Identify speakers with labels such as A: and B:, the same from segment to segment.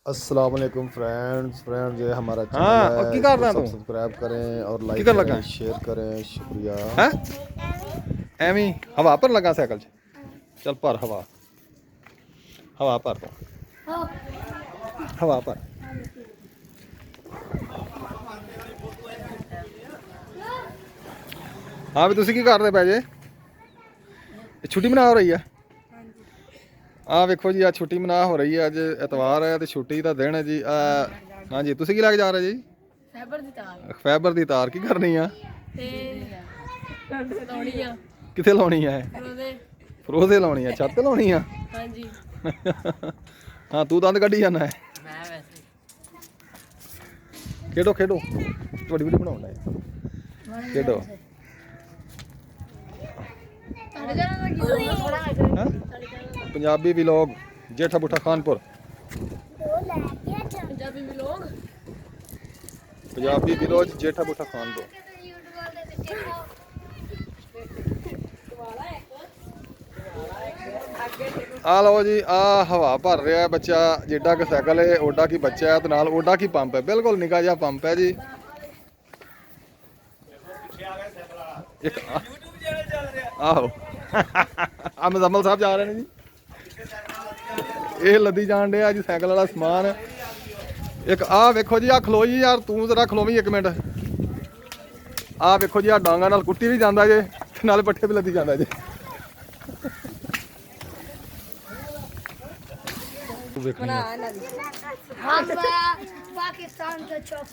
A: अस्सलाम वालेकुम फ्रेंड्स ये हमारा चैनल
B: हाँ,
A: है।
B: और की कर रहा
A: इसको
B: तू?
A: सब्सक्राइब करें और
B: की
A: लाइक
B: कर
A: करें,
B: लगा?
A: शेयर करें। शुक्रिया।
B: हैं? ਐਵੇਂ ਹੀ ਹਵਾ ਪਰ ਲੱਗਾ ਸਾਈਕਲ 'ਚ। ਚੱਲ ਭਰ ਹਵਾ। ਹਵਾ ਭਰ ਤੂੰ। ਹਵਾ ਭਰ। ਹਾਂ ਵੀ ਤੁਸੀਂ ਕੀ ਕਰਦੇ ਪਏ ਜੇ? ਇਹ ਛੁੱਟੀ ਮਨਾ ਹੋ ਰਹੀ ਆ? ਆ ਵੇਖੋ ਜੀ, ਆ ਛੁੱਟੀ ਮਨਾ ਹੋ ਰਹੀ ਹੈ। ਅੱਜ ਐਤਵਾਰ ਹੈ ਤੇ ਛੁੱਟੀ ਦਾ ਦਿਨ ਹੈ ਜੀ। ਹਾਂਜੀ, ਤੁਸੀਂ ਕੀ ਲੈ ਕੇ ਜਾ ਰਹੇ ਜੀ?
C: ਫਾਈਬਰ ਦੀ ਤਾਰ
B: ਫਾਈਬਰ ਦੀ ਤਾਰ ਕੀ ਕਰਨੀ ਆ?
C: ਤੇ ਲਾਉਣੀ ਆ
B: ਕਿੱਥੇ ਲਾਉਣੀ ਆ?
C: ਉਹਦੇ।
B: ਫਰੋਜ਼ੇ ਲਾਉਣੀ ਆ? ਛੱਤ ਤੇ ਲਾਉਣੀ ਆ?
C: ਹਾਂਜੀ
B: ਹਾਂ, ਤੂੰ ਦੰਦ ਕੱਢੀ ਜਾਂਦਾ ਹੈ।
C: ਮੈਂ ਵੈਸੇ
B: ਖੇਡੋ ਖੇਡੋ, ਤੁਹਾਡੀ ਵੀਡੀਓ ਬਣਾਉਣਾ ਹੈ। ਖੇਡੋ।
C: ਤੁਹਾਡੇ ਜਾਣਾ ਦਾ ਕੀ ਥੋੜਾ
B: ਹਾਂ, Punjabi vlog Jetha Buttha Khanpur.
C: Punjabi vlog
B: Punjabi vlog Jetha Buttha Khanpur. ਆ ਲਓ ਜੀ, ਆ ਹਵਾ ਭਰ ਰਿਹਾ ਹੈ ਬੱਚਾ। ਜਿੱਡਾ ਕਿ ਸਾਈਕਲ ਹੈ ਓਡਾ ਕੀ ਬੱਚਾ ਹੈ ਤੇ ਨਾਲ ਓਡਾ ਕੀ ਪੰਪ ਹੈ। ਬਿਲਕੁਲ ਨਿੱਕਾ ਜਿਹਾ ਪੰਪ ਹੈ ਜੀ। ਇੱਕ ਆਹੋ ਆ ਮਜ਼ਮਲ ਸਾਹਿਬ ਜਾ ਰਹੇ ਨੇ ਜੀ। ਇਹ ਲੱਦੀ ਜਾਣ ਡਿਆ ਜੀ ਸਾਈਕਲ ਵਾਲਾ ਸਮਾਨ। ਇੱਕ ਆਹ ਵੇਖੋ ਜੀ, ਆ ਖਲੋਈ ਯਾਰ, ਤੂੰ ਜ਼ਰਾ ਖਲੋਵੀਂ 1 ਮਿੰਟ। ਆਹ ਵੇਖੋ ਜੀ, ਆ ਡਾਂਗਾ ਨਾਲ ਕੁੱਟੀ ਵੀ ਜਾਂਦਾ ਜੇ ਤੇ ਨਾਲੇ ਪੱਠੇ ਵੀ ਲੱਦੀ ਜਾਂਦਾ ਜੇ।
C: ਪਾਕਿਸਤਾਨ ਦਾ ਚੌਕ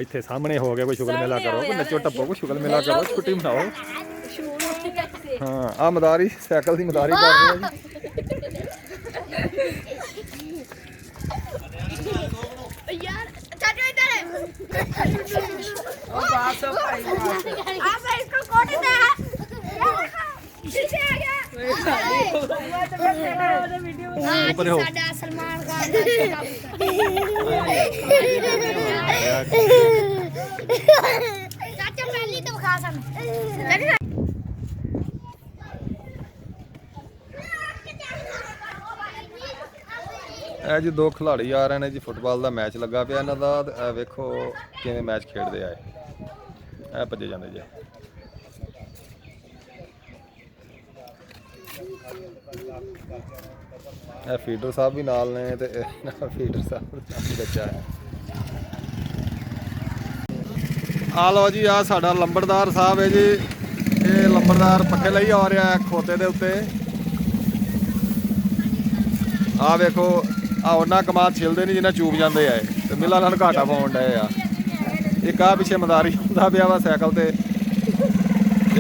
B: ਇੱਥੇ ਸਾਹਮਣੇ ਹੋ ਗਿਆ ਕੋਈ ਸ਼ੁਗਲ ਮੇਲਾ ਕਰੋ, ਕੋਈ ਨੱਚੋ ਟੱਪੋ, ਕੋਈ ਸ਼ੁਗਲ ਮੇਲਾ ਕਰੋ, ਛੁੱਟੀ ਮਨਾਓ। ਹਾਂ, ਆ ਮਦਾਰੀ ਸਾਈਕਲ ਦੀ ਮਦਾਰੀ ਕਰ ਰਹੇ ਆ ਜੀ।
C: यार चाचू इधर है आप इसको कोट दे पीछे आ गया
B: ऊपर हो।
C: साडा सलमान खान चाचा पहली तो खा सन
B: ਇਹ ਜੀ ਦੋ ਖਿਡਾਰੀ ਆ ਰਹੇ ਨੇ ਜੀ। ਫੁੱਟਬਾਲ ਦਾ ਮੈਚ ਲੱਗਾ ਪਿਆ ਇਹਨਾਂ ਦਾ। ਇਹ ਵੇਖੋ ਕਿਵੇਂ ਮੈਚ ਖੇਡਦੇ ਆ। ਇਹ ਭੱਜੇ ਜਾਂਦੇ ਜੀ। ਇਹ ਫੀਡਰ ਸਾਹਿਬ ਵੀ ਨਾਲ ਨੇ ਤੇ ਫੀਡਰ ਸਾਹਿਬ ਦਾ ਬੱਚਾ ਹੈ। ਆ ਲਓ ਜੀ, ਆ ਸਾਡਾ ਲੰਬੜਦਾਰ ਸਾਹਿਬ ਹੈ ਜੀ। ਇਹ ਲੰਬੜਦਾਰ ਪੱਖੇ ਲਈ ਆ ਰਿਹਾ ਹੈ ਖੋਤੇ ਦੇ ਉੱਤੇ। ਆ ਵੇਖੋ, ਆ ਉਹਨਾਂ ਕਮਾਦ ਛਿਲਦੇ ਨਹੀਂ ਜਿੰਨਾ ਚੂਬ ਜਾਂਦੇ ਆ ਤੇ ਮਿਲਾਂ ਨਾਲ ਘਾਟਾ ਪਾਉਣ ਡਏ ਆ। ਇੱਕ ਆ ਪਿੱਛੇ ਮਦਾਰੀ ਹੁੰਦਾ ਪਿਆ ਵਾ ਸਾਈਕਲ ਤੇ।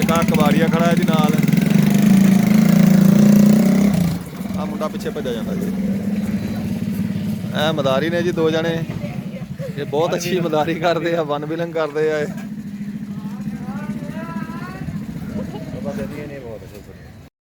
B: ਇੱਕ ਆ ਕਬਾੜੀਆ ਖੜਾ ਹੈ ਜੀ ਨਾਲ। ਆ ਮੁੰਡਾ ਪਿੱਛੇ ਭੱਜਿਆ ਜਾਂਦਾ ਜੀ। ਇਹ ਮਦਾਰੀ ਨੇ ਜੀ 2 ਜਣੇ। ਇਹ ਬਹੁਤ ਅੱਛੀ ਮਦਾਰੀ ਕਰਦੇ ਆ, ਵਨ ਬਿਲੰਗ ਕਰਦੇ ਆ ਇਹ।